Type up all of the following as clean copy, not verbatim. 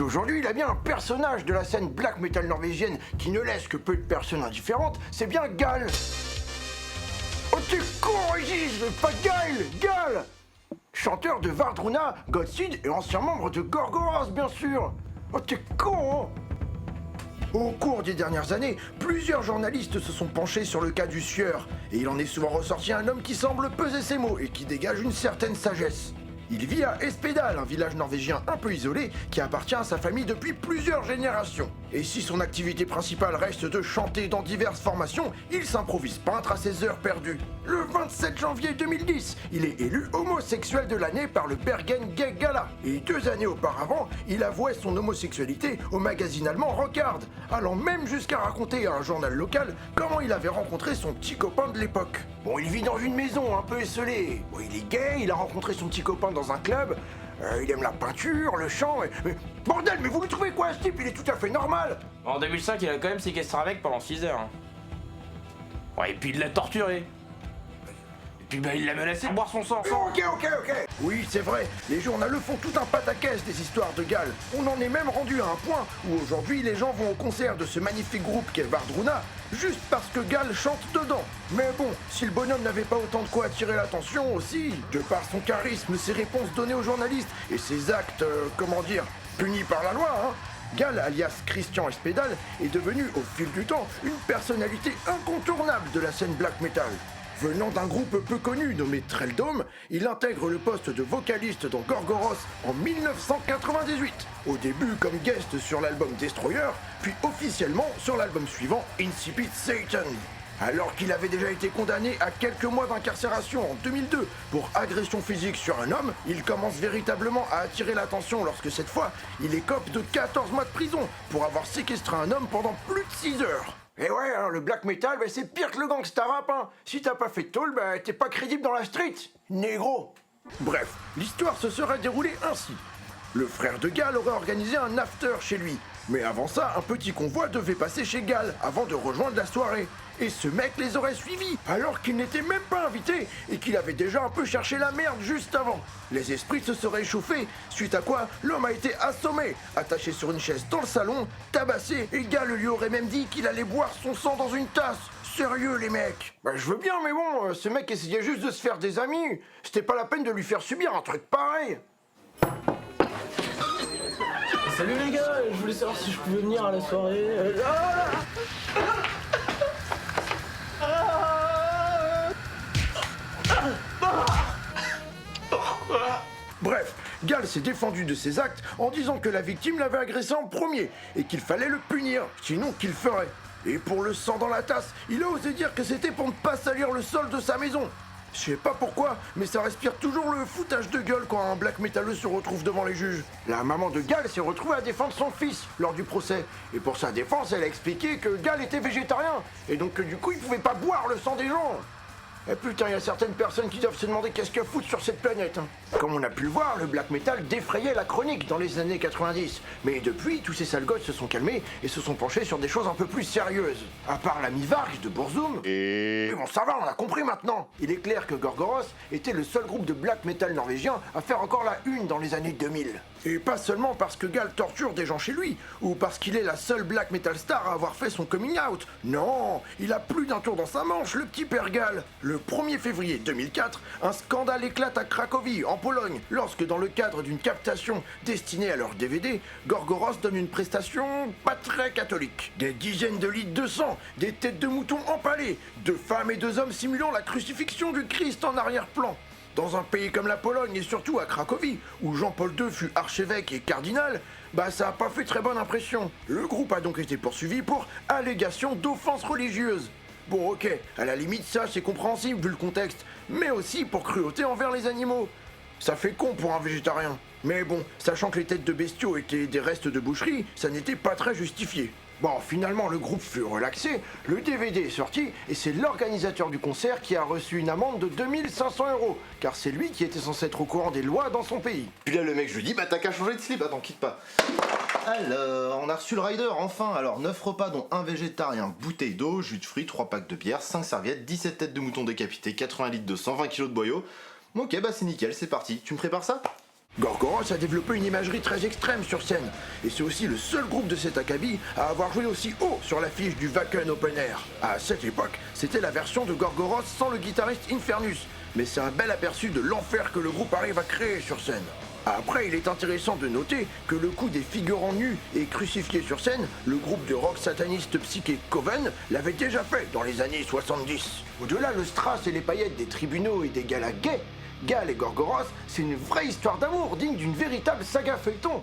Si aujourd'hui il a bien un personnage de la scène black metal norvégienne qui ne laisse que peu de personnes indifférentes, c'est bien Gal. Oh t'es con Régis, pas Gal, Gal. Chanteur de Vardruna, Godseed et ancien membre de Gorgoroth bien sûr. Oh t'es con hein. Au cours des dernières années, plusieurs journalistes se sont penchés sur le cas du sieur, et il en est souvent ressorti un homme qui semble peser ses mots et qui dégage une certaine sagesse. Il vit à Espedal, un village norvégien un peu isolé qui appartient à sa famille depuis plusieurs générations. Et si son activité principale reste de chanter dans diverses formations, il s'improvise peintre à ses heures perdues. Le 27 janvier 2010, il est élu homosexuel de l'année par le Bergen Gay Gala. Et 2 années auparavant, il avouait son homosexualité au magazine allemand Rockart, allant même jusqu'à raconter à un journal local comment il avait rencontré son petit copain de l'époque. Bon, il vit dans une maison un peu esselée. Bon, il est gay, il a rencontré son petit copain dans un club. Il aime la peinture, le chant, mais... Bordel, mais vous le trouvez quoi ce type? Il est tout à fait normal. En 2005, il a quand même séquestré un mec pendant 6 heures. Ouais, et puis il l'a torturé. Et puis il l'a menacé de boire son sang. Ok. Oui, c'est vrai, les journaux font tout un pataquès des histoires de Gal. On en est même rendu à un point où aujourd'hui les gens vont au concert de ce magnifique groupe qu'est Vardruna juste parce que Gal chante dedans. Mais bon, si le bonhomme n'avait pas autant de quoi attirer l'attention aussi, de par son charisme, ses réponses données aux journalistes et ses actes, punis par la loi, hein, Gal, alias Christian Espedal, est devenu au fil du temps une personnalité incontournable de la scène black metal. Venant d'un groupe peu connu nommé Treldom, il intègre le poste de vocaliste dans Gorgoroth en 1998. Au début comme guest sur l'album Destroyer, puis officiellement sur l'album suivant Incipit Satan. Alors qu'il avait déjà été condamné à quelques mois d'incarcération en 2002 pour agression physique sur un homme, il commence véritablement à attirer l'attention lorsque cette fois, il écope de 14 mois de prison pour avoir séquestré un homme pendant plus de 6 heures. Et ouais, hein, le black metal, c'est pire que le gangsta rap, hein. Si t'as pas fait de tôle, t'es pas crédible dans la street, négro. Bref, l'histoire se serait déroulée ainsi. Le frère de Gal aurait organisé un after chez lui. Mais avant ça, un petit convoi devait passer chez Gal avant de rejoindre la soirée. Et ce mec les aurait suivis, alors qu'il n'était même pas invité et qu'il avait déjà un peu cherché la merde juste avant. Les esprits se seraient échauffés, suite à quoi l'homme a été assommé, attaché sur une chaise dans le salon, tabassé, et Gal lui aurait même dit qu'il allait boire son sang dans une tasse. Sérieux les mecs? Je veux bien, mais bon, ce mec essayait juste de se faire des amis. C'était pas la peine de lui faire subir un truc pareil. Salut les gars, je voulais savoir si je pouvais venir à la soirée. Bref, Gal s'est défendu de ses actes en disant que la victime l'avait agressé en premier et qu'il fallait le punir, sinon qu'il ferait. Et pour le sang dans la tasse, il a osé dire que c'était pour ne pas salir le sol de sa maison. Je sais pas pourquoi, mais ça respire toujours le foutage de gueule quand un black métalleux se retrouve devant les juges. La maman de Gal s'est retrouvée à défendre son fils lors du procès. Et pour sa défense, elle a expliqué que Gal était végétarien, et donc que du coup il pouvait pas boire le sang des gens. Et putain, il y a certaines personnes qui doivent se demander qu'est-ce qu'il y a à foutre sur cette planète. Hein. Comme on a pu le voir, le black metal défrayait la chronique dans les années 90. Mais depuis, tous ces sales gosses se sont calmés et se sont penchés sur des choses un peu plus sérieuses. À part l'ami Varg de Burzum. Mais bon, ça va, on a compris maintenant. Il est clair que Gorgoroth était le seul groupe de black metal norvégien à faire encore la une dans les années 2000. Et pas seulement parce que Gal torture des gens chez lui, ou parce qu'il est la seule black metal star à avoir fait son coming out. Non, il a plus d'un tour dans sa manche, le petit père Gal. Le 1er février 2004, un scandale éclate à Cracovie, en Pologne, lorsque dans le cadre d'une captation destinée à leur DVD, Gorgoroth donne une prestation pas très catholique. Des dizaines de litres de sang, des têtes de moutons empalées, 2 femmes et 2 hommes simulant la crucifixion du Christ en arrière-plan. Dans un pays comme la Pologne et surtout à Cracovie, où Jean-Paul II fut archevêque et cardinal, ça a pas fait très bonne impression. Le groupe a donc été poursuivi pour allégation d'offense religieuse. Bon ok, à la limite ça c'est compréhensible vu le contexte, mais aussi pour cruauté envers les animaux. Ça fait con pour un végétarien. Mais bon, sachant que les têtes de bestiaux étaient des restes de boucherie, ça n'était pas très justifié. Bon, finalement, le groupe fut relaxé, le DVD est sorti, et c'est l'organisateur du concert qui a reçu une amende de 2500 €, car c'est lui qui était censé être au courant des lois dans son pays. Puis là, le mec, je lui dis, t'as qu'à changer de slip, attends, quitte pas. Alors, on a reçu le rider, enfin. Alors, 9 repas, dont un végétarien, bouteille d'eau, jus de fruits, 3 packs de bière, 5 serviettes, 17 têtes de mouton décapitées, 80 litres de 120 kg de boyaux. Ok, c'est nickel, c'est parti. Tu me prépares ça? Gorgoroth a développé une imagerie très extrême sur scène, et c'est aussi le seul groupe de cet acabit à avoir joué aussi haut sur l'affiche du Wacken Open Air. À cette époque, c'était la version de Gorgoroth sans le guitariste Infernus, mais c'est un bel aperçu de l'enfer que le groupe arrive à créer sur scène. Après, il est intéressant de noter que le coup des figurants nus et crucifiés sur scène, le groupe de rock sataniste psyché Coven l'avait déjà fait dans les années 70. Au-delà le strass et les paillettes des tribunaux et des galas gays, Gal et Gorgoroth, c'est une vraie histoire d'amour digne d'une véritable saga feuilleton.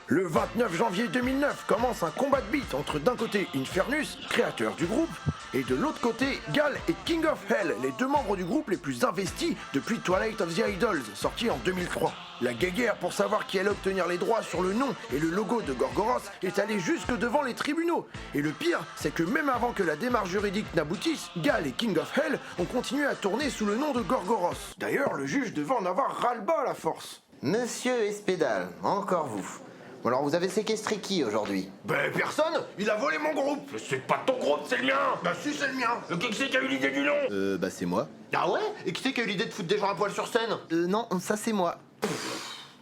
Le 29 janvier 2009 commence un combat de beat entre d'un côté Infernus, créateur du groupe, et de l'autre côté Gal et King of Hell, les deux membres du groupe les plus investis depuis Twilight of the Idols, sorti en 2003. La guéguerre pour savoir qui allait obtenir les droits sur le nom et le logo de Gorgoroth est allée jusque devant les tribunaux. Et le pire, c'est que même avant que la démarche juridique n'aboutisse, Gal et King of Hell ont continué à tourner sous le nom de Gorgoroth. D'ailleurs, le juge devait en avoir ras-le-bas à la force. Monsieur Espédal, encore vous. Bon, alors vous avez séquestré qui aujourd'hui? Ben personne, il a volé mon groupe. Mais c'est pas ton groupe, c'est le mien. Bah si, c'est le mien. Le qui c'est qui a eu l'idée du nom? Bah c'est moi. Ah ouais? Et qui c'est qui a eu l'idée de foutre des gens à poil sur scène? Non, ça c'est moi.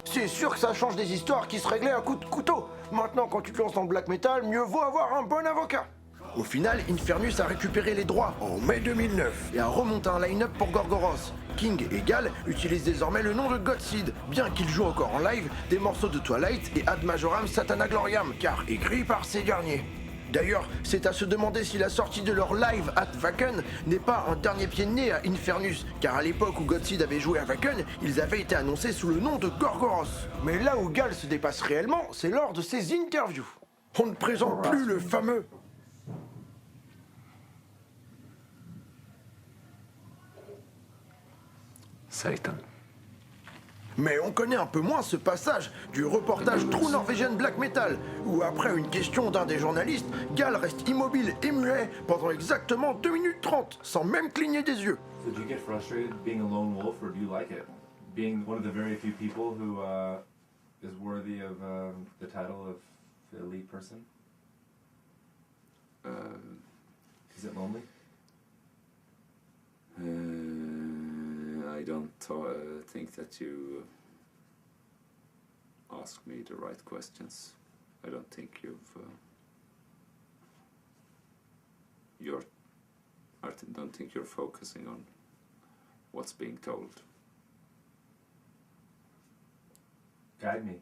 C'est sûr que ça change des histoires qui se réglaient à coups de couteau. Maintenant, quand tu te lances dans le black metal, mieux vaut avoir un bon avocat. Au final, Infernus a récupéré les droits en mai 2009 et a remonté un line-up pour Gorgoroth. King et Gal utilisent désormais le nom de Godseed, bien qu'ils jouent encore en live des morceaux de Twilight et Ad Majoram Satana Gloriam, car écrits par ces derniers. D'ailleurs, c'est à se demander si la sortie de leur live at Wacken n'est pas un dernier pied de nez à Infernus, car à l'époque où Godseed avait joué à Wacken, ils avaient été annoncés sous le nom de Gorgoroth. Mais là où Gal se dépasse réellement, c'est lors de ses interviews. On ne présente plus le fameux Satan. Mais on connaît un peu moins ce passage du reportage True Norwegian Black Metal, où après une question d'un des journalistes, Gal reste immobile et muet pendant exactement 2 minutes 30, sans même cligner des yeux. So do you get frustrated being a lone wolf, or do you like it? Being one of the very few people who is worthy of the title of the elite person? Is it lonely? I don't think that you ask me the right questions. I don't think I don't think you're focusing on what's being told. Guide me.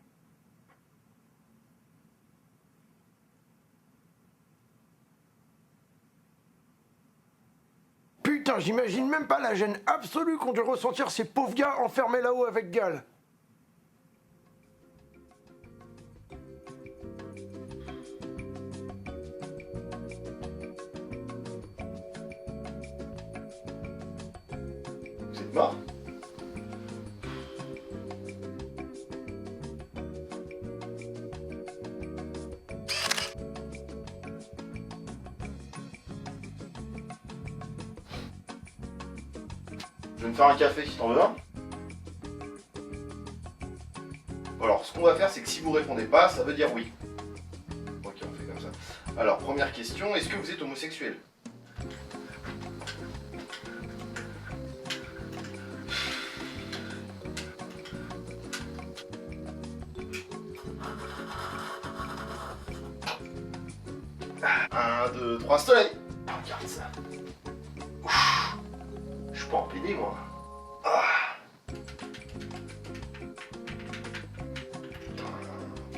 Putain, j'imagine même pas la gêne absolue qu'ont dû ressentir ces pauvres gars enfermés là-haut avec Gal. Vous êtes mort? Je vais me faire un café si t'en veux un. Alors, ce qu'on va faire, c'est que si vous répondez pas, ça veut dire oui. Ok, on fait comme ça. Alors, première question, est-ce que vous êtes homosexuel? Un, deux, trois, soleil. Regarde ça. Ouf. Je suis pas en PD, moi. Ah.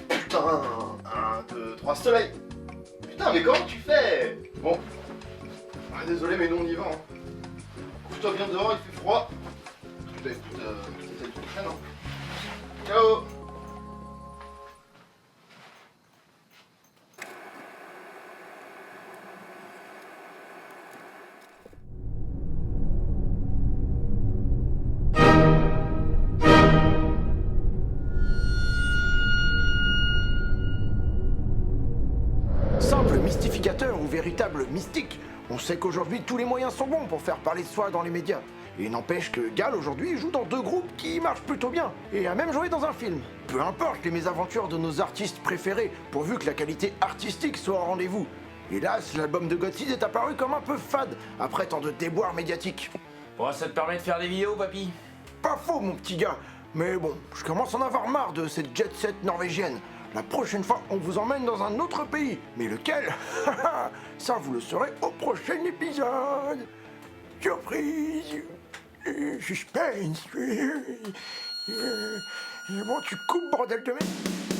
Putain. Un, deux, trois, soleil. Putain, mais comment tu fais? Bon. Ah, désolé, mais nous on y va. Hein. Couche-toi bien dehors, il fait froid. Bah, écoute, peut-être une prochaine. Hein. Ciao. Simple mystificateur ou véritable mystique, on sait qu'aujourd'hui tous les moyens sont bons pour faire parler de soi dans les médias. Et n'empêche que Gal aujourd'hui joue dans 2 groupes qui marchent plutôt bien, et a même joué dans un film. Peu importe les mésaventures de nos artistes préférés, pourvu que la qualité artistique soit au rendez-vous. Hélas, l'album de Godspeed est apparu comme un peu fade après tant de déboires médiatiques. Bon, ça te permet de faire des vidéos, papy? Pas faux, mon petit gars. Mais bon, je commence à en avoir marre de cette jet set norvégienne. La prochaine fois, on vous emmène dans un autre pays. Mais lequel? Ça, vous le saurez au prochain épisode. Surprise. Suspense. Bon, tu coupes, bordel de merde.